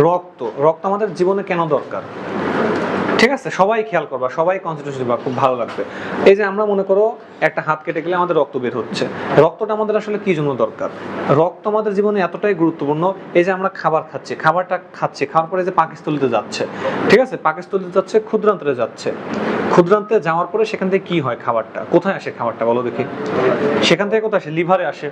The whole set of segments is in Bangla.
রক্ত রক্ত আমাদের জীবনে কেন দরকার? ঠিক আছে, সবাই খেয়াল করবা, সবাই কনসেন্ট্রেশন দিবা, খুব ভালো লাগবে। এই যে আমরা মনে করো একটা হাত কেটে গেলে আমাদের রক্ত বের হচ্ছে, রক্তটা আমাদের আসলে কি জন্য দরকার? রক্ত আমাদের জীবনে এতটাই গুরুত্বপূর্ণ, এই যে আমরা খাবার খাচ্ছি, খাওয়ার পরে যে পাকস্থলীতে যাচ্ছে, ঠিক আছে, পাকস্থলীতে যাচ্ছে, ক্ষুদ্রান্তে যাচ্ছে, ক্ষুদ্রান্তে যাওয়ার পরে সেখান থেকে কি হয়? খাবারটা কোথায় আসে? খাবারটা বলো দেখি। সেখান থেকে কোথায় আসে? লিভারে আসে।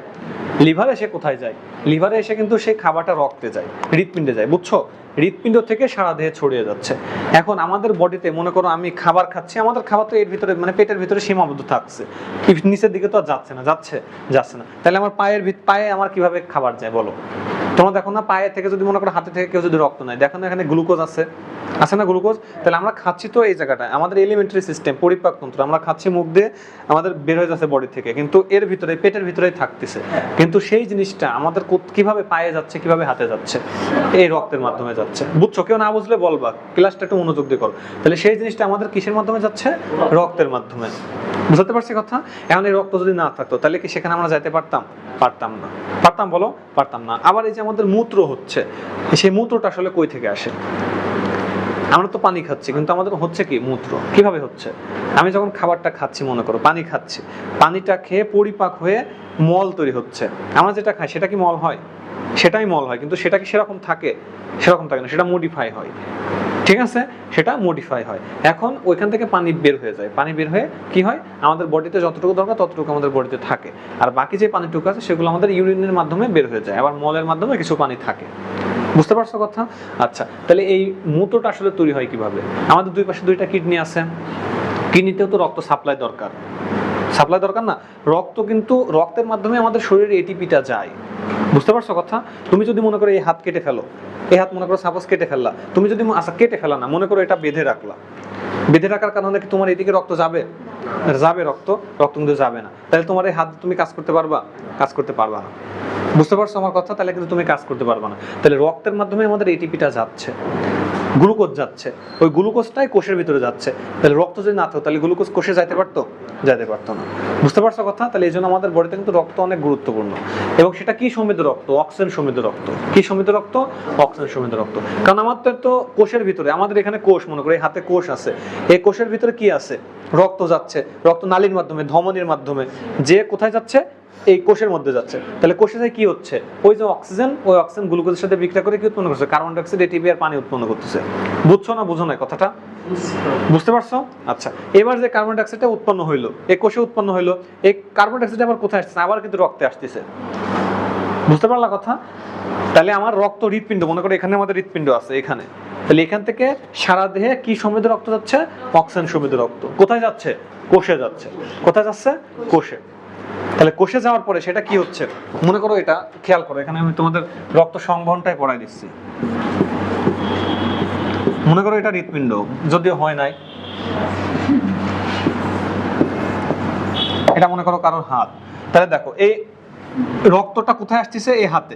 লিভারে এসে কোথায় যায়? লিভারে এসে কিন্তু সেই খাবারটা রক্তে যায়, হৃৎপিণ্ডে যায়, বুঝছো? হৃৎপিণ্ড থেকে সারা দেহে ছড়িয়ে যাচ্ছে। এখন আমাদের বডিতে মনে করো আমি খাবার খাচ্ছি, আমাদের খাবার তো এর ভিতরে মানে পেটের ভিতরে সীমাবদ্ধ থাকছে, নিচের দিকে তো আর যাচ্ছে না, যাচ্ছে না। তাহলে আমার পায়ে আমার কিভাবে খাবার যায় বলো? তোমরা দেখো না, পায়ে থেকে যদি মনে করো, হাতে থেকে কেউ যদি রক্ত নেয়, দেখো না এখানে গ্লুকোজ আছে না গ্লুকোজ? তাহলে আমরা খাচ্ছি তো এই জায়গাটায়, আমাদের এলিমেন্টারি সিস্টেম, পরিপাক তন্ত্র, আমরা খাচ্ছি মুখ দিয়ে, আমাদের বের হয়ে যাচ্ছে বডি থেকে, কিন্তু এর ভিতরে পেটের ভিতরেই থাকতেছে। কিন্তু সেই জিনিসটা আমাদের কিভাবে পায়ে যাচ্ছে, কিভাবে হাতে যাচ্ছে? এই রক্তের মাধ্যমে যাচ্ছে, বুঝছো? কেউ না বুঝলে বলবা, ক্লাসটা একটু মনোযোগ দিয়ে করো। তাহলে সেই জিনিসটা আমাদের কিসের মাধ্যমে যাচ্ছে? রক্তের মাধ্যমে। বুঝতে পারছি কথা? এখন এই রক্ত যদি না থাকতো তাহলে কি সেখানে আমরা যাইতে পারতাম? পারতাম না। পারতাম বলো? পারতাম না। আবার এই যে আমাদের মূত্র হচ্ছে, সেই মূত্রটা আসলে কই থেকে আসে? আমরা তো পানি খাচ্ছি, কিন্তু আমাদের হচ্ছে কি? মূত্র। কিভাবে হচ্ছে? আমি যখন খাবারটা খাচ্ছি, মনে করো পানি খাচ্ছি, পানিটা খেয়ে পরিপাক হয়ে মল তৈরি হচ্ছে। আমরা যেটা খাই সেটা কি মল হয়? সেটাই মল হয়, কিন্তু সেটা কি সেরকম থাকে? সেরকম থাকে না, সেটা মডিফাই হয়, ঠিক আছে? সেটা মডিফাই হয়। এখন ওইখান থেকে পানি বের হয়ে যায়, পানি বের হয়ে কি হয়? আমাদের বডিতে যতটুকু দরকার ততটুকু আমাদের বডিতে থাকে, আর বাকি যে পানিটুকু আছে সেগুলো আমাদের ইউরিনের মাধ্যমে বের হয়ে যায়, আবার মলের মাধ্যমে কিছু পানি থাকে। বুঝতে পারছো কথা? আচ্ছা, তাহলে এই মূত্রটা আসলে তৈরি হয় কিভাবে? আমাদের দুই পাশে দুইটা কিডনি আছে, কিডনিতেও তো রক্ত সাপ্লাই দরকার, না? রক্ত কিন্তু রক্তের মাধ্যমে আমাদের শরীরে এটিপিটা যায়। বুঝতে পারছো কথা? তুমি যদি মনে করো এই হাত কেটে ফেলো, এই হাত মনে করো সাপোজ কেটে ফেললা, তুমি যদি আচ্ছা কেটে ফেলা না, মনে করো এটা বেঁধে রাখলা, বেঁধে রাখার কারণে কি তোমার এদিকে রক্ত যাবে? যাবে, রক্ত কিন্তু যাবে না। তাহলে তোমার এই হাত তুমি কাজ করতে পারবা? কাজ করতে পারবা না। বুঝতে পারছো আমার কথা? তাহলে কিন্তু তুমি কাজ করতে পারবা না। তাহলে রক্তের মাধ্যমে আমাদের এটিপিটা যাচ্ছে, গ্লুকোজ যাচ্ছে, ওই গ্লুকোজটাই কোষের ভিতরে যাচ্ছে। তাহলে রক্ত যদি না থাকতো তাহলে গ্লুকোজ কোষে যাইতে পারতো? যাইতে পারতো না। বুঝতে পারছো কথা? তাহলে এই জন্য আমাদের বডিতে কিন্তু রক্ত অনেক গুরুত্বপূর্ণ, এবং সেটা কি সমৃদ্ধ রক্ত? অক্সিজেন সমৃদ্ধ রক্ত। কি সমৃদ্ধ রক্ত? অক্সিজেন সমৃদ্ধ রক্ত। কারণ আমাদের তো কোষের ভিতরে, আমাদের এখানে কোষ, মনে করো এই হাতে কোষ আছে, এই কোষের ভিতরে কি আছে? রক্ত যাচ্ছে, রক্ত নালীর মাধ্যমে, ধমনীর মাধ্যমে, যে কোথায় যাচ্ছে? এই কোষের মধ্যে যাচ্ছে। তাহলে কোষে কি হচ্ছে? ওই যে অক্সিজেন, ওই অক্সিজেন গ্লুকোজের সাথে বিক্রিয়া করে কি উৎপন্ন করছে? কার্বন ডাই অক্সাইড, এটিপি আর পানি উৎপন্ন করতেছে। বুঝছো না বুঝো না কথাটা? বুঝতে পারছো? আচ্ছা, এবার যে কার্বন ডাই অক্সাইডটা উৎপন্ন হইলো, এই কোষে উৎপন্ন হইলো, এই কার্বন ডাই অক্সাইড আবার কোথায় আসছে? আবার কিন্তু রক্তে আসতেছে। বুঝতে পারলা কথা? তাহলে আমার রক্ত, হৃৎপিণ্ড, মনে করো এখানে আমাদের হৃৎপিণ্ড আছে এখানে, তাহলে এখান থেকে সারা দেহে কি সমৃদ্ধ রক্ত যাচ্ছে? অক্সিজেন সমৃদ্ধ রক্ত। কোথায় যাচ্ছে? কোষে যাচ্ছে। কোথায় যাচ্ছে? কোষে। তাহলে কোষে যাওয়ার পরে সেটা কি হচ্ছে? মনে করো এটা খেয়াল করো, এখানে আমি তোমাদের রক্ত সংবহনটাই পড়াই দিচ্ছি। মনে করো এটা হৃৎপিণ্ড, যদিও হয় নাই, এটা মনে করো কারোর হাত। তাহলে দেখো এই রক্তটা কোথায় আসতেছে? এই হাতে।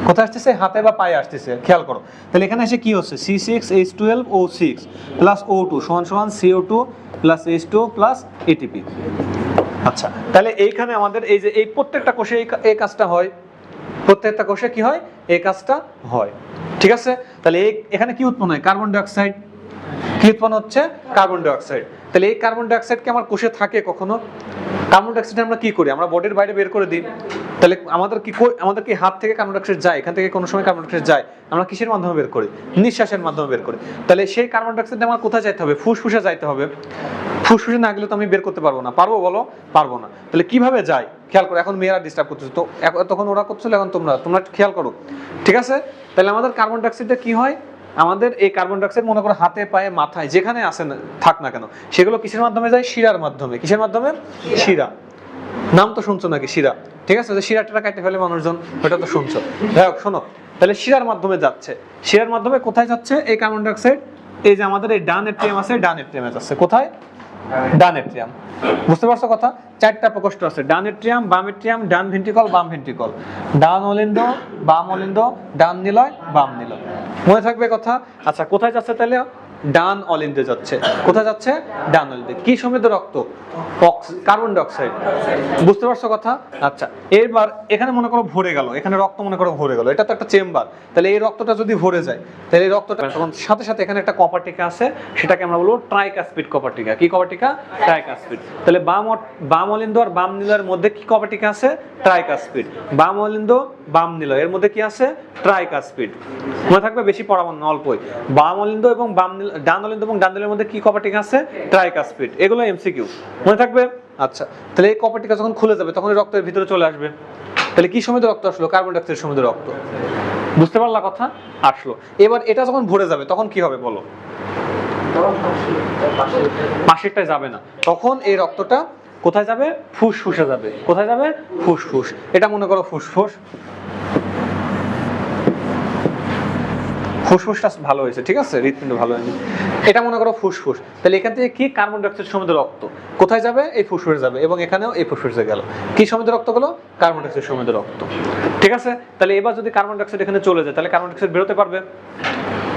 কোথায় আসতেছে? হাতে বা পায়ে আসতেছে, খেয়াল করো। তাহলে এখানে এসে কি হচ্ছে? C6H12O6 প্লাস O2 সমান CO2 plus H2 plus ATP। আচ্ছা, তাহলে এইখানে আমাদের এই যে এই প্রত্যেকটা কোষে এই কাজটা হয়, প্রত্যেকটা কোষে কি হয়? এই কাজটা হয়, ঠিক আছে? তাহলে এখানে কি উৎপন্ন হয়? Carbon die oxide. কি উৎপন্ন হচ্ছে? Carbon die oxide. তাহলে এই কার্বন ডাই অক্সাইড কি আমার কোষে থাকে কখনো? কার্বন ডাই অক্সাইড আমরা কি করি? আমরা বডির বাইরে বের করে দিই। তাহলে আমাদের কি হাত থেকে কার্বন ডাই অক্সাইড যায়? এখান থেকে কোনো সময় কার্বন ডাই অক্সাইড যায়? আমরা কিসের মাধ্যমে বের করি? নিঃশ্বাসের মাধ্যমে বের করি। তাহলে সেই কার্বন ডাই অক্সাইড আমার কোথায় যাইতে হবে? ফুসফুসে যাইতে হবে। ফুসফুসে না গেলে তো আমি বের করতে পারবো না। পারবো বলো? পারবো না। তাহলে কিভাবে যায়? খেয়াল করো। এখন মেয়েরা ডিস্টার্ব করতেছে, তো তখন ওরা করছিল, এখন তোমরা খেয়াল করো, ঠিক আছে? তাহলে আমাদের কার্বন ডাই অক্সাইডটা কি হয়? আমাদের এই কার্বন ডাই অক্সাইড মনে করো হাতে, পায়ে, মাথায়, যেখানে আসে না থাক না কেন, সেগুলো কিসের মাধ্যমে যায়? শিরার মাধ্যমে। কিসের মাধ্যমে? শিরা। নাম তো শুনছো নাকি? শিরা, ঠিক আছে? যে শিরাটা কাটতে ফেলে মানুষজন, ওটা তো শুনছো। যাই হোক, শোনো, তাহলে শিরার মাধ্যমে যাচ্ছে। শিরার মাধ্যমে কোথায় যাচ্ছে এই কার্বন ডাই অক্সাইড? এই যে আমাদের এই ডান এট্রিয়াম আছে, ডান এট্রিয়ামে যাচ্ছে। কোথায়? ডান এট্রিয়াম। বুঝতে পারছো কথা? চারটা প্রকোষ্ঠ আছে, ডান এট্রিয়াম, বাম এট্রিয়াম, ডান ভেন্ট্রিকল, বাম ভেন্ট্রিকল, ডান অলিন্দ, বাম অলিন্দ, ডান নিলয়, বাম নিলয়। মনে থাকবে কথা? আচ্ছা, কোথায় যাচ্ছে তাহলে? ডান অলিন্দে যাচ্ছে। কোথায় যাচ্ছে? ডান অলিন্দে। কি সমৃদ্ধ রক্ত? Carbon die oxide. বুঝতে পারছো কথা? আচ্ছা, এবার এখানে মনে করো ভরে গেল, এখানে রক্ত মনে করো ভরে গেল, এটা তো একটা চেম্বার, তাহলে এই রক্তটা যদি ভরে যায় তাহলে এই রক্তটা তখন সাথে সাথে এখানে একটা কপার টিকা আছে, সেটাকে আমরা বলবো ট্রাইকাসপিড কপার টিকা। কি কপার টিকা? ট্রাইকাসপিড। তাহলে বাম অলিন্দ আর বাম নিলয়ের মধ্যে কি কপার টিকা আছে? ট্রাইকাসপিড। বাম অলিন্দ বাম নিলয় এর মধ্যে কি আছে? ট্রাইকাসপিড। মনে থাকবে, বেশি পড়াবো না, অল্পই। বাম অলিন্দ এবং ডান অলিন্দ এবং ডান নিলয়ের মধ্যে কি কপার টিকা আছে? ট্রাইকাসপিড। এগুলো এমসিকিউ, মনে থাকবে। আচ্ছা, তাহলে এই কপার টিকা যখন খুলে যাবে তখন রক্তের ভিতরে চলে আসবে। তাহলে কি সমৃদ্ধ রক্ত আসলো? কার্বন ডাই অক্সাইড সমৃদ্ধ রক্ত। বুঝতে পারলা কথা? আসলো। এবার এটা যখন ভরে যাবে তখন কি হবে বলো? পাশেরটায় যাবে না, তখন এই রক্তটা কোথায় যাবে? ফুসফুসে যাবে। কোথায় যাবে? ফুসফুস। এটা মনে করো ফুসফুস। ফুসফুসটা ভালো হয়েছে, ঠিক আছে, হৃৎপিণ্ড ভালো হয়নি। এটা মনে করো ফুসফুস। তাহলে এখান থেকে কি? কার্বন ডাই অক্সাইড সমৃদ্ধ রক্ত কোথায় যাবে? এই ফুসফুসে যাবে, এবং এখানেও এই ফুসফুসে গেল। কি সমৃদ্ধ রক্ত গুলো? কার্বন ডাই অক্সাইড সমৃদ্ধ রক্ত। ঠিক আছে, তাহলে এবার যদি কার্বন ডাই অক্সাইড এখানে চলে যায় তাহলে কার্বন ডাই অক্সাইড বেরোতে পারবে?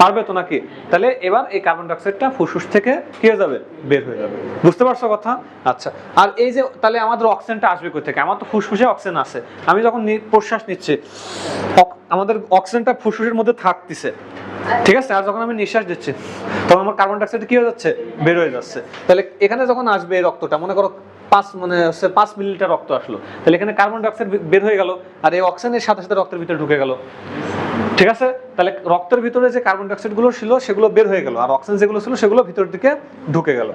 পারবে তো নাকি? তাহলে এবার এই কার্বন ডাই অক্সাইডটা ফুসফুস থেকে কি হয়ে যাবে? বের হয়ে যাবে। বুঝতে পারছো কথা? আচ্ছা, আর এই যে তাহলে আমাদের অক্সিজেনটা আসবে কোথা থেকে? আমার তো ফুসফুসে অক্সিজেন আছে, আমি যখন প্রশ্বাস নিচ্ছি আমাদের অক্সিজেনটা ফুসফুসের মধ্যে থাকতেছে, ঠিক আছে, আর যখন আমি নিঃশ্বাস দিচ্ছি তখন আমার কার্বন ডাই অক্সাইড কি হয়ে যাচ্ছে? বের হয়ে যাচ্ছে। তাহলে এখানে যখন আসবে এই রক্তটা, মনে করো 5 মিলিলিটার রক্ত আসলো, তাহলে এখানে কার্বন ডাই অক্সাইড বের হয়ে গেল, আর এই অক্সিজেনের সাথে সাথে রক্তের ভিতরে ঢুকে গেল। ঠিক আছে, তাহলে রক্তের ভিতরে যে কার্বন ডাই অক্সাইড গুলো ছিল সেগুলো বের হয়ে গেল, আর অক্সিজেন যেগুলো ছিল সেগুলো ভিতরের দিকে ঢুকে গেল।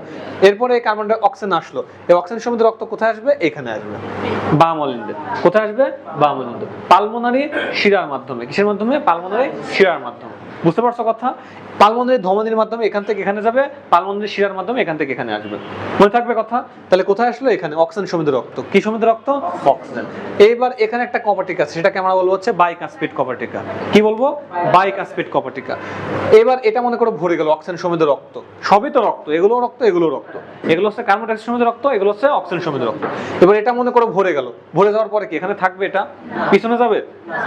এরপরে এই কার্বন ডাই অক্সিজেন আসলো, এই অক্সিজেন সমৃদ্ধ রক্ত কোথায় আসবে? এখানে আসবে, বাম অলিন্দে। কোথায় আসবে? বাম অলিন্দে। পালমোনারি শিরার মাধ্যমে। কিসের মাধ্যমে? পালমোনারি শিরার মাধ্যমে। বুঝতে পারছো কথা? পালমোনারি ধমনির মাধ্যমে এখান থেকে এখানে যাবে, পালমোনারি শিরার মাধ্যমে এখান থেকে এখানে আসবে। মনে থাকবে কথা? তাহলে কোথায় আসলো? এখানে অক্সিজেন সমৃদ্ধ রক্ত। কি সমৃদ্ধ রক্ত? অক্সিজেন। এইবার এখানে একটা কপার টিকা আছে, সেটাকে আমরা বলবো হচ্ছে বাইকাসপিড কপার টিকা। কি বলবো? বাইকাসপিড কপার টিকা। এবার এটা মনে করো ভরে গেল অক্সিজেন সমৃদ্ধ রক্ত। সবই তো রক্ত, এগুলো রক্ত, এগুলো রক্ত। এগুলো হচ্ছে কার্বন ডাই অক্সাইড সমৃদ্ধ রক্ত, এগুলো হচ্ছে অক্সিজেন সমৃদ্ধ রক্ত। এবার এটা মনে করো ভরে গেল, ভরে যাওয়ার পরে কি এখানে থাকবে? এটা পিছনে যাবে?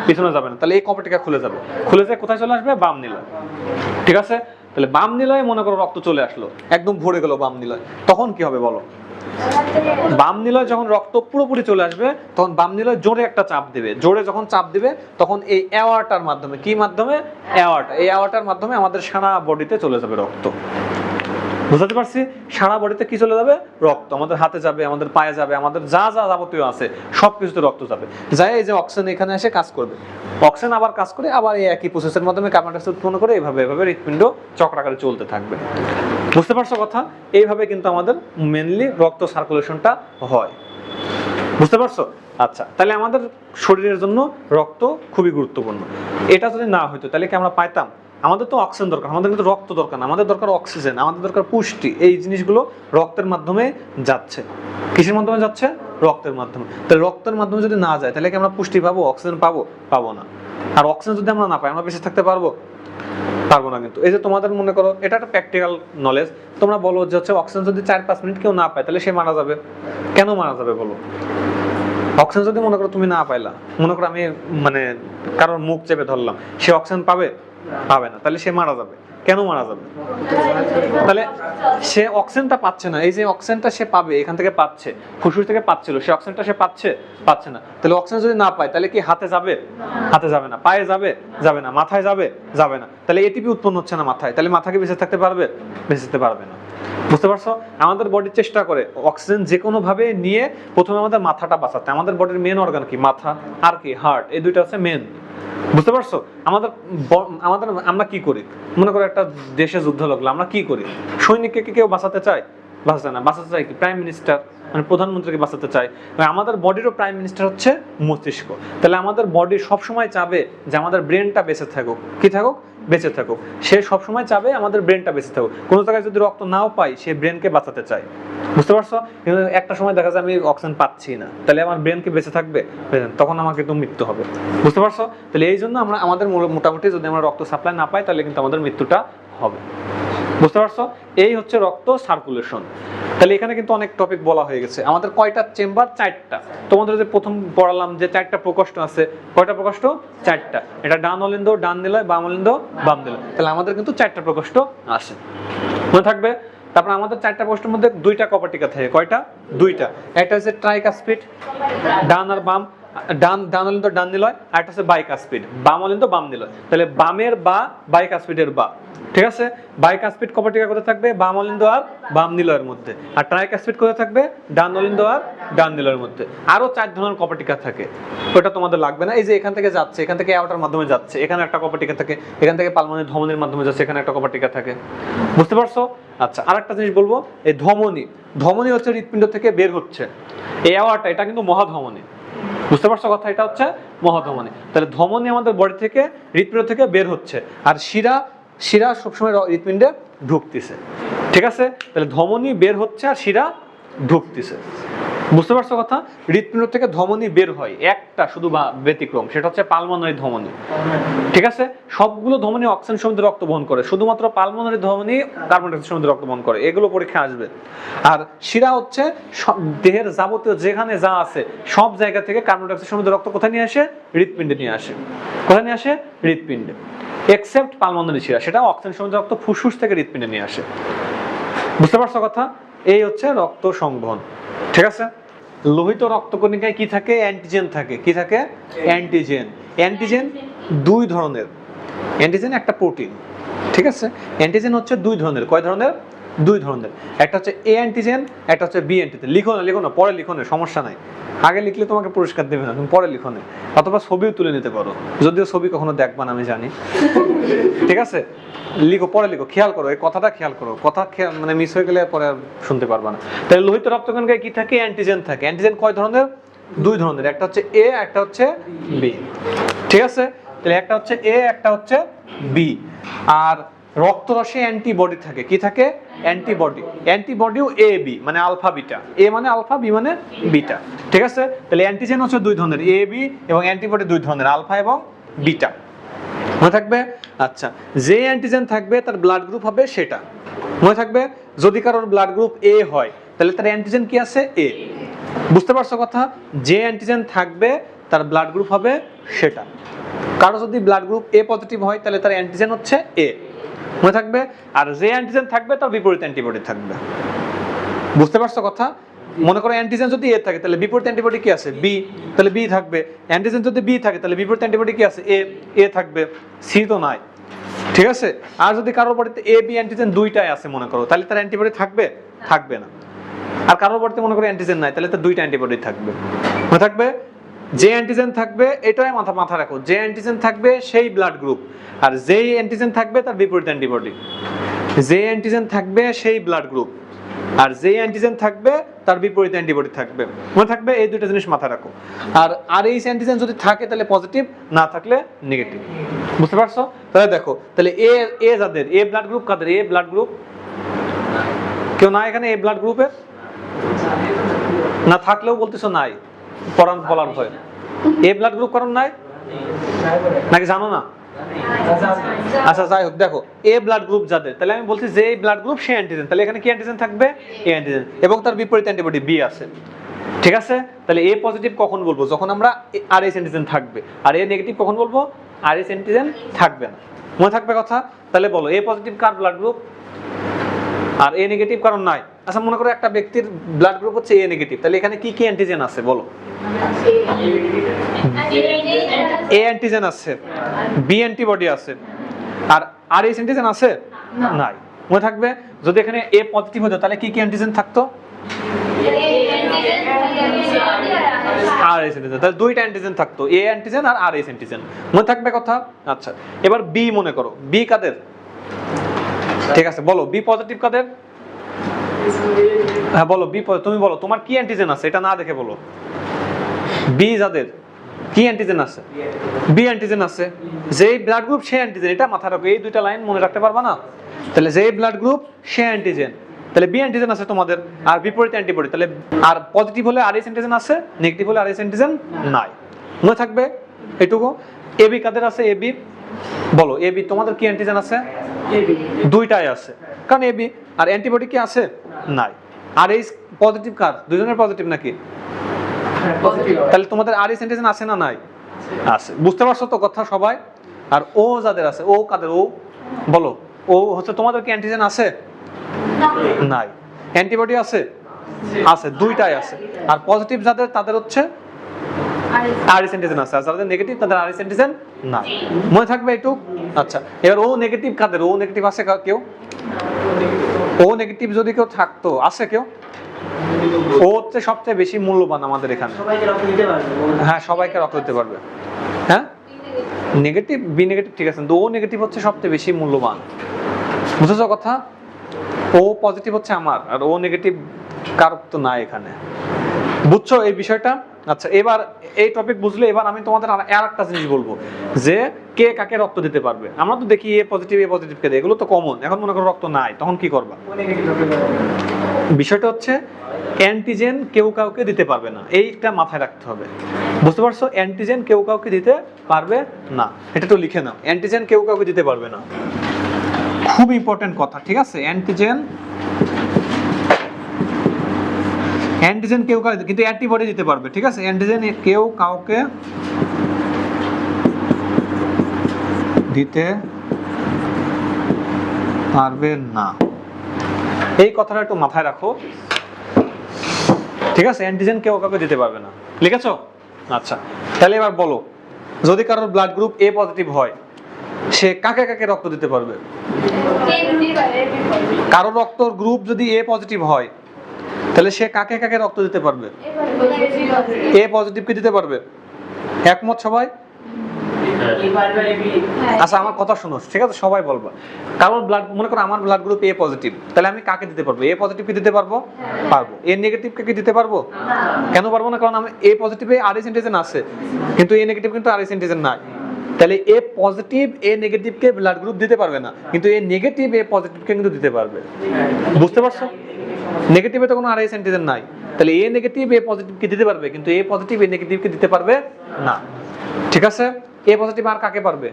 পিছনে যাবে না। তাহলে এই কপার টিকা খুলে যাবে, খুলে যায় কোথায় চলে আসবে? বাম নিলয়। ঠিক আছে, তাহলে বাম নিলয়ে মনে করো রক্ত চলে আসলো, একদম ভরে গেল বাম নিলয়, তখন কি হবে বলো? বাম নিলয় যখন রক্ত পুরোপুরি চলে আসবে তখন বাম নিলয় জোরে একটা চাপ দেবে, জোরে যখন চাপ দিবে তখন এই অ্যাওয়ার্টার মাধ্যমে, কি মাধ্যমে? অ্যাওয়ার্টা। এই অ্যাওয়ার্টার মাধ্যমে আমাদের সারা বডিতে চলে যাবে রক্ত। বুঝতে পারছি? সারা বডিতে কি চলে যাবে? রক্ত। আমাদের হাতে যাবে, আমাদের পায়ে যাবে, আমাদের যা যা যাবতীয় আছে সবকিছুতে রক্ত যাবে। যাই এই যে অক্সিজেন এখানে এসে কাজ করবে, অক্সিজেন আবার কাজ করে আবার এই একই প্রসেসের মাধ্যমে কার্বন ডাই অক্সাইড উৎপন্ন করে এইভাবে এইভাবে হৃৎপিণ্ড চক্রাকারে চলতে থাকবে। বুঝতে পারছো কথা? এইভাবে কিন্তু আমাদের মেইনলি রক্ত সার্কুলেশনটা হয়। বুঝতে পারছো? আচ্ছা, তাহলে আমাদের শরীরের জন্য রক্ত খুবই গুরুত্বপূর্ণ। এটা যদি না হইতো তাহলে কি আমরা পাইতাম? আমাদের তো অক্সিজেন দরকার, আমাদের কিন্তু রক্ত দরকার না, আমাদের দরকার অক্সিজেন, আমাদের দরকার পুষ্টি। এই জিনিসগুলো রক্তের মাধ্যমে যাচ্ছে। কিসের মাধ্যমে যাচ্ছে? রক্তের মাধ্যমে। তাহলে রক্তের মাধ্যমে যদি না যায় তাহলে কি আমরা পুষ্টি পাবো? অক্সিজেন পাবো? পাবো না। আর অক্সিজেন যদি আমরা না পাই আমরা বেঁচে থাকতে পারবো? পারবো না। কিন্তু এই যে তোমাদের মনে করো এটা একটা প্র্যাকটিক্যাল নলেজ, তোমরা বলো যে হচ্ছে অক্সিজেন যদি 4-5 মিনিট কেউ না পায় তাহলে সে মারা যাবে। কেন মারা যাবে বলো? অক্সিজেন যদি মনে করো তুমি না পাইলা, মনে করো আমি কারোর মুখ চেপে ধরলাম, সে অক্সিজেন পাবে? পাবে না। তাহলে সে মারা যাবে। কেন মারা যাবে? তাহলে সে অক্সিজেনটা পাচ্ছে না। এই যে অক্সিজেনটা সে পাবে এখান থেকে পাচ্ছে, ফুসফুস থেকে পাচ্ছিল, সে অক্সিজেনটা সে পাচ্ছে না। তাহলে অক্সিজেন যদি না পায় তাহলে কি হাতে যাবে? হাতে যাবে না। পায়ে যাবে? যাবে না। মাথায় যাবে? যাবে না। তাহলে এটিপি উৎপন্ন হচ্ছে না মাথায়, তাহলে মাথা কি বেঁচে থাকতে পারবে? বেঁচে থাকতে পারবে না। বুঝতে পারছো? আমাদের বডি চেষ্টা করে অক্সিজেন যে কোনো ভাবে নিয়ে প্রথমে আমাদের মাথাটা বাঁচাতে। আমাদের বডির মেন অর্গান কি? মাথা আর কি হার্ট, এই দুইটা হচ্ছে মেন। বুঝতে পারছো? আমরা কি করি? মনে করো একটা দেশে যুদ্ধ লাগলো, আমরা কি করি? সৈনিককে কি কেউ বাঁচাতে চায়? বাঁচাতে না। বাঁচাতে চায় কি? প্রাইম মিনিস্টার, প্রধানমন্ত্রীকে বাঁচাতে চায়। আমাদের বডিরও প্রাইম মিনিস্টার হচ্ছে মস্তিষ্ক। তাহলে আমাদের বডি সবসময় চাবে যে আমাদের ব্রেনটা বেঁচে থাকুক। কি থাকুক? বেঁচে থাকুক। সে সবসময় চাবে আমাদের ব্রেনটা বেঁচে থাকুক। কোনো জায়গায় যদি রক্ত নাও পাই সে ব্রেনকে বাঁচাতে চায়। বুঝতে পারছো? কিন্তু একটা সময় দেখা যায় আমি অক্সিজেন পাচ্ছি না, তাহলে আমার ব্রেন কি বেঁচে থাকবে? তখন আমাকে তো মৃত্যু হবে। বুঝতে পারছো? তাহলে এই জন্য আমাদের মোটামুটি যদি আমরা রক্ত সাপ্লাই না পাই তাহলে কিন্তু আমাদের মৃত্যুটা হবে। বুঝতে পারছো? এই হচ্ছে রক্ত সার্কুলেশন। তাহলে এখানে কিন্তু অনেক টপিক বলা হয়ে গেছে। আমাদের কয়টা চেম্বার? 4টা। তোমাদের যে প্রথম পড়ালাম যে 4টা প্রকোষ্ঠ আছে, কয়টা প্রকোষ্ঠ? 4টা। এটা ডান অলিন্দ ডান নিলয়, বাম অলিন্দ বাম নিলয়। তাহলে আমাদের কিন্তু 4টা প্রকোষ্ঠ আছে, মনে থাকবে। তারপর আমাদের 4টা প্রকোষ্ঠের মধ্যে 2টা কপাটিকা থাকে। কয়টা? 2টা। একটা হচ্ছে ট্রাইকাসপিড, ডান আর বাম, ডান অলিন্দ ডান নিলয়, আর একটা হচ্ছে বাইকাসপিড, বাম অলিন্দ বাম নিলয়। তাহলে বামের বা বাইকাসপিডের বা, ঠিক আছে। বাইকাসপিড কপাটিকা কোথায় থাকবে? বাম অলিন্দ আর বাম নিলয়ের মধ্যে। আর ট্রাইকাসপিড কোথায় থাকবে? ডান অলিন্দ আর ডান নিলয়ের মধ্যে। আরো 4 ধরনের কপাটিকা থাকে, ওটা তোমাদের লাগবে না। এই যে এখান থেকে যাচ্ছে, এখান থেকে অ্যাওর্টার মাধ্যমে যাচ্ছে, এখানে একটা কপাটিকা থাকে। এখান থেকে পালমোনারি ধমনির মাধ্যমে যাচ্ছে, এখানে একটা কপাটিকা থাকে। বুঝতে পারছো? আচ্ছা, আরেকটা জিনিস বলবো, এই ধমনি হচ্ছে হৃৎপিণ্ড থেকে বের হচ্ছে। এই অ্যাওর্টা, এটা কিন্তু মহাধমনী। বুঝতে পারছো কথা? এটা হচ্ছে মহাধমনী। তাহলে ধমনী আমাদের বডি থেকে, হৃৎপিণ্ড থেকে বের হচ্ছে, আর শিরা সবসময় হৃৎপিণ্ডে ঢুকতেছে, ঠিক আছে। তাহলে ধমনী বের হচ্ছে আর শিরা ঢুকতেছে। বুঝতে পারছো কথা? হৃৎপিণ্ড থেকে ধমনী বের হয়, একটা শুধু ব্যতিক্রম, সেটা হচ্ছে পালমোনারি ধমনী, ঠিক আছে। সবগুলো ধমনী অক্সিজেন সমৃদ্ধ রক্ত বহন করে, শুধুমাত্র পালমোনারি ধমনী কার্বন ডাই অক্সাইড সমৃদ্ধ রক্ত বহন করে। এগুলো পরীক্ষা আসবে। আর শিরা হচ্ছে দেহের যাবতীয় যেখানে যা আছে সব জায়গা থেকে কার্বন ডাই অক্সাইড সমৃদ্ধ রক্ত কোথায় নিয়ে আসে? হৃৎপিণ্ডে নিয়ে আসে। কোথায় নিয়ে আসে? হৃৎপিণ্ডে। এক্সেপ্ট পালমোনারি শিরা, সেটা অক্সিজেন সমৃদ্ধ রক্ত ফুসফুস থেকে হৃৎপিণ্ডে নিয়ে আসে। বুঝতে পারছো কথা? এই হচ্ছে রক্ত সংবহন, ঠিক আছে। লোহিত রক্তকণিকায় কি থাকে? অ্যান্টিজেন থাকে। কি থাকে? অ্যান্টিজেন। অ্যান্টিজেন 2 ধরনের। অ্যান্টিজেন একটা প্রোটিন, ঠিক আছে। অ্যান্টিজেন হচ্ছে 2 ধরনের। কয় ধরনের? 2 ধরনের। একটা হচ্ছে এ অ্যান্টিজেন, একটা হচ্ছে বি অ্যান্টিজেন। লিখো না, পরে লিখো না, সমস্যা নাই। আগে লিখলে তোমাকে পুরস্কার দেবে না, তুমি পরে লিখো না। অথবা ছবিও তুলে নিতে পারো, যদিও ছবি কখনো দেখবা না আমি জানি, ঠিক আছে। লিখো, পরে লিখো, খেয়াল করো, এই কথাটা খেয়াল করো। কথা মানে মিস হয়ে গেলে পরে আর শুনতে পারবা না। তাহলে লোহিত রক্তকণিকায় কি থাকে? অ্যান্টিজেন থাকে। অ্যান্টিজেন কয় ধরনের? 2 ধরনের। একটা হচ্ছে এ, একটা হচ্ছে বি, ঠিক আছে। তাহলে একটা হচ্ছে এ, একটা হচ্ছে বি। আর রক্তরসে অ্যান্টিবডি থাকে। কি থাকে? অ্যান্টিবডি। অ্যান্টিবডিও এ বি, মানে আলফা বিটা। এ মানে আলফা, বি মানে বিটা, ঠিক আছে। তাহলে অ্যান্টিজেন হচ্ছে 2 ধরনের, এ বি, এবং অ্যান্টিবডি 2 ধরনের, আলফা এবং বিটা, মনে থাকবে। আচ্ছা, যে অ্যান্টিজেন থাকবে তার ব্লাড গ্রুপ হবে সেটা, মনে থাকবে। যদি কারোর ব্লাড গ্রুপ এ হয় তাহলে তার অ্যান্টিজেন কি আছে? এ। বুঝতে পারছো কথা? যে অ্যান্টিজেন থাকবে তার ব্লাড গ্রুপ হবে সেটা। কারো যদি ব্লাড গ্রুপ এ পজিটিভ হয় তাহলে তার অ্যান্টিজেন হচ্ছে এ, মনে থাকবে। আর যে অ্যান্টিজেন থাকবে তার বিপরীত অ্যান্টিবডি থাকবে। বুঝতে পারছো কথা? মনে করো অ্যান্টিজেন যদি এ থাকে তাহলে বিপরীত অ্যান্টিবডি কি আছে? বি, তাহলে বি থাকবে। অ্যান্টিজেন যদি বি থাকে তাহলে বিপরীত অ্যান্টিবডি কি আছে? এ, এ থাকবে। সি তো নাই, ঠিক আছে। আর যদি কারোর বডিতে এ বি অ্যান্টিজেন 2টাই আছে মনে করো, তাহলে তার অ্যান্টিবডি থাকবে? থাকবে না। আর কারোর বডিতে মনে করো অ্যান্টিজেন নাই, তাহলে তার 2টা অ্যান্টিবডি থাকবে, মনে থাকবে। যে অ্যান্টিজেন থাকবে, এটাই মাথা রাখো, যে অ্যান্টিজেন থাকবে সেই ব্লাড গ্রুপ, আর যেই অ্যান্টিজেন থাকবে তার বিপরীত অ্যান্টিবডি। যে অ্যান্টিজেন থাকবে সেই ব্লাড গ্রুপ, আর যে অ্যান্টিজেন থাকবে তার বিপরীত অ্যান্টিবডি থাকবে, মনে থাকবে। এই 2টা জিনিস মাথায় রাখো। আর এই অ্যান্টিজেন যদি থাকে তাহলে পজিটিভ, না থাকলে নেগেটিভ। বুঝতে পারছো? তাহলে দেখো, তাহলে এ যাদের, এ ব্লাড গ্রুপ কাদের? এ ব্লাড গ্রুপ কেউ নাই এখানে? এ ব্লাড গ্রুপে না থাকলেও বলতেছো নাই, বলার ভয়। এ ব্লাড গ্রুপ কারণ নাই নাকি জানো না? আচ্ছা, যাই হোক, দেখো এ ব্লাড গ্রুপ যাদের, তাহলে আমি বলছি যে ব্লাড গ্রুপ সে অ্যান্টিজেন, তাহলে এখানে কি অ্যান্টিজেন থাকবে? এ অ্যান্টিজেন, এবং তার বিপরীত অ্যান্টিবডি বি আছে, ঠিক আছে। তাহলে এ পজিটিভ কখন বলবো? যখন আমরা আর এস অ্যান্টিজেন থাকবে। আর এ নেগেটিভ কখন বলবো? আর এস অ্যান্টিজেন থাকবে না, মনে থাকবে কথা? তাহলে বলো, এ পজিটিভ কার ব্লাড গ্রুপ আর এ নেগেটিভ কারণ নাই? আচ্ছা, মনে করো একটা ব্যক্তির ব্লাড গ্রুপ হচ্ছে এ নেগেটিভ, তাহলে এখানে কি কি অ্যান্টিজেন আছে বলো? এ অ্যান্টিজেন আছে, বি অ্যান্টিবডি আছে, আর এস অ্যান্টিজেন আছে? নাই, মনে থাকবে। যদি এখানে এ পজিটিভ হতো তাহলে কি কি অ্যান্টিজেন থাকতো? আর এস অ্যান্টিজেন, তাহলে 2টা অ্যান্টিজেন থাকতো, এ অ্যান্টিজেন আর আর এস অ্যান্টিজেন, মনে থাকবে কথা? আচ্ছা, এবার বি মনে করো, বি কাদের? ঠিক আছে, বলো বি পজিটিভ কাদের? হ্যাঁ বলো, বি, তুমি বলো তোমার কি অ্যান্টিজেন আছে, এটা না দেখে বলো। বি যাদের কি অ্যান্টিজেন আছে? বি অ্যান্টিজেন আছে। যেই ব্লাড গ্রুপ সে অ্যান্টিজেন, এটা মাথায় রাখো, এই 2টা লাইন মনে রাখতে পারবা না? তাহলে যেই ব্লাড গ্রুপ সে অ্যান্টিজেন, তাহলে বি অ্যান্টিজেন আছে তোমাদের, আর বিপরীত অ্যান্টিবডি, তাহলে আর পজিটিভ হলে আর এস অ্যান্টিজেন আছে, নেগেটিভ হলে আর এস অ্যান্টিজেন নাই, মনে থাকবে এটুকু। এ বি কাদের আছে? এ বি বলো, এ বি তোমাদের কি অ্যান্টিজেন আছে? 2টাই আছে, কারণ এ বি। আর অ্যান্টিবডি কি আছে? নাই, আর এইচ পজিটিভ কার? দুজনের পজিটিভ নাকি? তাহলে তোমাদের আর এইচ অ্যান্টিজেন আছে না নাই? আছে। বুঝতে পারছো তো কথা সবাই? আর ও যাদের আছে, ও কাদের? ও বলো, ও হচ্ছে তোমাদের কি অ্যান্টিজেন আছে? নাই। অ্যান্টিবডি আছে? আছে, দুইটাই আছে। আর পজিটিভ যাদের তাদের হচ্ছে আর এইচ অ্যান্টিজেন আছে, আর যাদের নেগেটিভ তাদের আর এইচ অ্যান্টিজেন নাই। মনে থাকবে একটু? আচ্ছা, এবার ও নেগেটিভ কাদের? ও নেগেটিভ আছে কেউ? ও নেগেটিভ যদি কেউ থাকতো, আছে কেউ? ও হচ্ছে সবচেয়ে বেশি মূল্যবান আমাদের এখানে। সবাইকে রক্ত দিতে পারবে? হ্যাঁ, সবাইকে রক্ত দিতে পারবে। হ্যাঁ, নেগেটিভ বি নেগেটিভ ঠিক আছে, কিন্তু ও নেগেটিভ হচ্ছে সবচেয়ে বেশি মূল্যবান। বুঝেছো কথা? ও পজিটিভ হচ্ছে আমার, আর ও নেগেটিভ কার তো নাই এখানে। বুঝছো এই বিষয়টা? আচ্ছা, এবার এই টপিক বুঝলে এবার আমি তোমাদের আর একটা জিনিস বলবো, যে কে কাকে রক্ত দিতে পারবে। আমরা তো দেখি এ পজিটিভ কে দেয়, এগুলো তো কমন। এখন মনে করো রক্ত নাই, তখন কি করবা? বিষয়টা হচ্ছে অ্যান্টিজেন কেউ কাউকে দিতে পারবে না, এইটা মাথায় রাখতে হবে। বুঝতে পারছো? অ্যান্টিজেন কেউ কাউকে দিতে পারবে না, এটা তো লিখে নাও। অ্যান্টিজেন কেউ কাউকে দিতে পারবে না, খুব ইম্পর্টেন্ট কথা, ঠিক আছে? অ্যান্টিজেন কেউ কাউকে, কিন্তু অ্যান্টিবডি দিতে পারবে, ঠিক আছে? অ্যান্টিজেন কেউ কাউকে দিতে পারবে না, এই কথাটা একটু মাথায় রাখো, ঠিক আছে? অ্যান্টিজেন কেউ কাউকে দিতে পারবে না, লিখেছো? আচ্ছা, তাহলে এবার বলো, যদি কারোর ব্লাড গ্রুপ এ পজিটিভ হয়, সে কাকে কাকে রক্ত দিতে পারবে? কারো রক্তর গ্রুপ যদি এ পজিটিভ হয়, তাহলে সে কাকে কাকে রক্ত দিতে পারবে? এ পজিটিভকে দিতে পারবে। একমত সবাই? আচ্ছা, আমার কথা শোনো, ঠিক আছে? সবাই বলবা। কারোর ব্লাড, মনে করো আমার ব্লাড গ্রুপ এ পজিটিভ, তাহলে আমি কাকে দিতে পারবো? এ পজিটিভকে দিতে পারবো? পারবো। এ নেগেটিভকে কি দিতে পারবো? কেন পারবো না? কারণ আমি এ পজিটিভে আর এইচ অ্যান্টিজেন আছে, কিন্তু এ নেগেটিভ কিন্তু আর এইচ অ্যান্টিজেন নাই। তাহলে এ পজিটিভ এ নেগেটিভকে ব্লাড গ্রুপ দিতে পারবে না, কিন্তু এ নেগেটিভ এ পজিটিভকে কিন্তু দিতে পারবে। বুঝতে পারছো? নেগেটিভে তো কোনো আর এইচ অ্যান্টিজেন নাই, তাহলে এ নেগেটিভ এ পজিটিভকে দিতে পারবে, কিন্তু এ পজিটিভ এ নেগেটিভকে দিতে পারবে না, ঠিক আছে? এ পজিটিভ আর কাকে পারবে?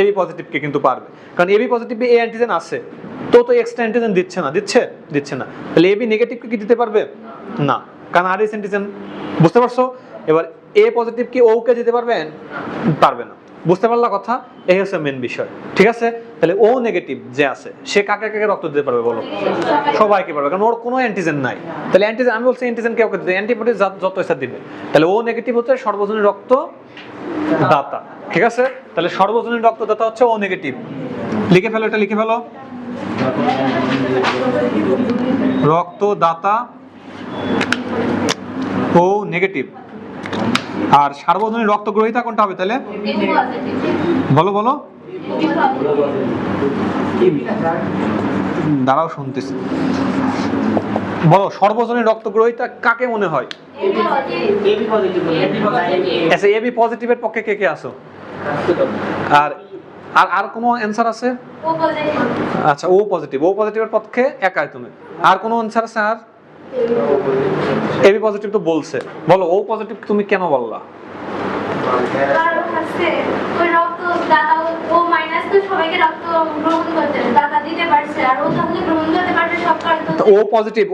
এবি পজিটিভকে কিন্তু পারবে, কারণ এবি পজিটিভে এ অ্যান্টিজেন আছে, তো এক্সট্রা অ্যান্টিজেন দিচ্ছে না, দিচ্ছে না। তাহলে এবি নেগেটিভকে কি দিতে পারবে? না, কারণ আর এইচ অ্যান্টিজেন। বুঝতে পারছো? এবার এ পজিটিভ কি ও কে দিতে পারবেন? পারবে না। বুঝতে পারলা কথা? এই হচ্ছে মেন বিষয়, ঠিক আছে? তাহলে ও নেগেটিভ যে আছে, সে কাকে কাকে রক্ত দিতে পারবে বলো? সবাইকে পারবে, কারণ ওর কোনো অ্যান্টিজেন নাই। তাহলে অ্যান্টিজেন, আমি বলছি অ্যান্টিজেন কেউ দিতে, অ্যান্টিবডি যত ইচ্ছা দিবে। তাহলে ও নেগেটিভ হচ্ছে সর্বজনীন রক্ত দাতা, ঠিক আছে? তাহলে সর্বজনীন রক্তদাতা হচ্ছে ও নেগেটিভ। লিখে ফেলো, এটা লিখে ফেলো, রক্তদাতা ও নেগেটিভ। আর সার্বজনীন রক্ত গ্রহীতা কোনটা হবে তাহলে? বলো বলো, দাঁড়াও শুনতেছি, বলো সর্বজনীন রক্ত গ্রহীতা কাকে মনে হয়? আচ্ছা, এবি পজিটিভের পক্ষে কে কে আছো? আর আর আর কোনো অ্যানসার আছে? আচ্ছা, ও পজিটিভের পক্ষে একাই তুমি। আর কোনো অ্যানসার আছে? আর এবি পজিটিভ তো বলছে, বলো ও পজিটিভ তুমি কেন বললা? কারণ হচ্ছে ওই রক্ত দাতা ও মাইনাস তো সবাইকে রক্ত গ্রহণ করতে দাতা দিতে পারছে, আর ও তাহলে গ্রহণ করতে পারবে সব কার্ড। তো ও পজিটিভ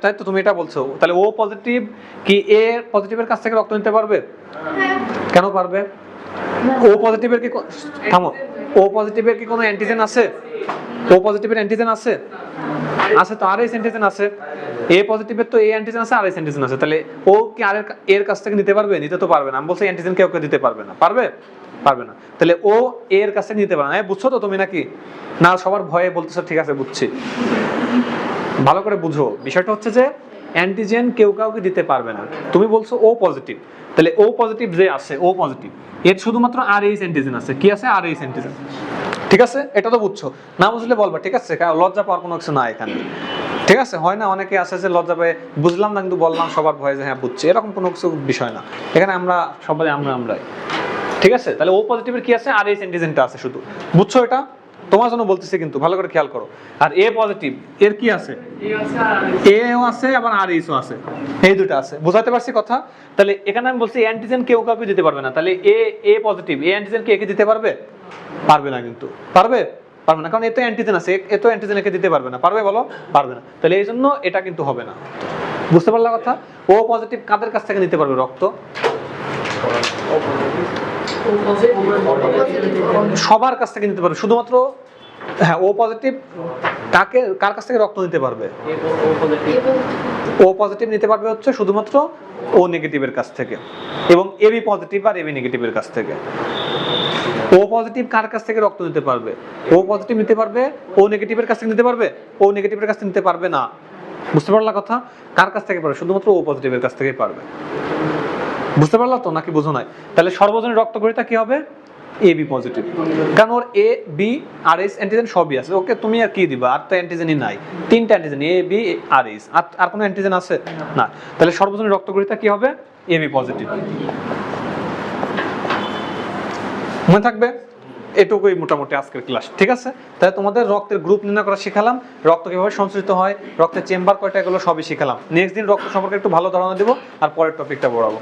তাই তো তুমি এটা বলছো। তাহলে ও পজিটিভ কি এ পজিটিভের কাছ থেকে রক্ত নিতে পারবে? হ্যাঁ। কেন পারবে? ও পজিটিভের কি, থামো, ও পজিটিভের কি কোনো অ্যান্টিজেন আছে? ও পজিটিভের অ্যান্টিজেন আছে? আছে তো, আর এইচ অ্যান্টিজেন আছে। এ পজিটিভের তো এ অ্যান্টিজেন আছে, আর এইচ অ্যান্টিজেন আছে। তাহলে ও কি আর এর কাছ থেকে নিতে পারবে? নিতে তো পারবে না। আমি বলছি অ্যান্টিজেন কেউ দিতে পারবে না, পারবে না। তাহলে ও এর কাছ থেকে নিতে পারবে না। বুঝছো তো তুমি নাকি? না, সবার ভয়ে বলতেছো, ঠিক আছে বুঝছি, ভালো করে বুঝো। বিষয়টা হচ্ছে যে অ্যান্টিজেন কেউ কাউকে দিতে পারবে না। তুমি বলছো ও পজিটিভ, তাহলে ও পজিটিভ যে আছে, ও পজিটিভ এর শুধুমাত্র আর এইচ অ্যান্টিজেন আছে। কি আছে? আর এইচ অ্যান্টিজেন, ঠিক আছে? এটা তো বুঝছো। না বুঝলে বলবা, ঠিক আছে? লজ্জা পাওয়ার কোনো কিছু না এখানে, ঠিক আছে? হয় না অনেকে আছে যে লজ্জা পেয়ে বুঝলাম না কিন্তু বললাম সবার ভয়ে যে হ্যাঁ বুঝছি, এরকম কোনো কিছু বিষয় না এখানে। আমরা সবাই আমরাই, ঠিক আছে? তাহলে ও পজিটিভের কি আছে? আর এইচ অ্যান্টিজেনটা আছে শুধু। বুঝছো? এটা তোমার জন্য বলতেছি, কিন্তু ভালো করে খেয়াল করো। আর এ পজিটিভ এর কি আছে? এও আছে, আবার আর এইচও আছে, এই দুটো আছে। বুঝাতে পারছি কথা? তাহলে এখানে আমি বলছি অ্যান্টিজেন কেউ কাউকে দিতে পারবে না। তাহলে এ পজিটিভ এ অ্যান্টিজেন কে দিতে পারবে? পারবে না। কিন্তু পারবে? পারবে না, কারণ এত অ্যান্টিজেন আছে, এত অ্যান্টিজেন একে দিতে পারবে না, পারবে বলো? পারবে না। তাহলে এই জন্য এটা কিন্তু হবে না। বুঝতে পারলা কথা? ও পজিটিভ কাদের কাছ থেকে নিতে পারবে রক্ত? সবার কাছ থেকে নিতে পারবে, শুধুমাত্র হ্যাঁ ও পজিটিভ কার কাছ থেকে রক্ত নিতে পারবে? ও পজিটিভ নিতে পারবে হচ্ছে শুধুমাত্র ও নেগেটিভের কাছ থেকে, এবং এবি পজিটিভ আর এবি নেগেটিভের কাছ থেকে। ও পজিটিভ কার কাছ থেকে রক্ত নিতে পারবে? ও পজিটিভ নিতে পারবে, ও নেগেটিভের কাছ থেকে নিতে পারবে? ও নেগেটিভের কাছ থেকে নিতে পারবে না। বুঝতে পারলা কথা? কার কাছ থেকে পারবে? শুধুমাত্র ও পজিটিভের কাছ থেকেই পারবে। বুঝতে পারলা তো নাকি বুঝো নাই? তাহলে সর্বজনীন রক্ত গ্রহীতা কি হবে? এবি পজিটিভ, কারণ ওর এ বি আর এইচ অ্যান্টিজেন সবই আছে। ওকে তুমি আর কি দিবা? আর তো অ্যান্টিজেনই নাই, তিনটা অ্যান্টিজেন এ বি আর এইচ, আর কোনো অ্যান্টিজেন আছে না। তাহলে সর্বজনীন রক্ত গ্রহীতা কি হবে? AB positive. মনে থাকবে? এটুকুই মোটামুটি আজকের ক্লাস, ঠিক আছে? তাহলে তোমাদের রক্তের গ্রুপ নির্ণয় করা শিখালাম, রক্ত কিভাবে সঞ্চালিত হয়, রক্তের চেম্বার কয়টা, এগুলো সবই শিখালাম। নেক্সট দিন রক্ত সম্পর্কে একটু ভালো ধারণা দেবো আর পরের টপিকটা পড়াবো।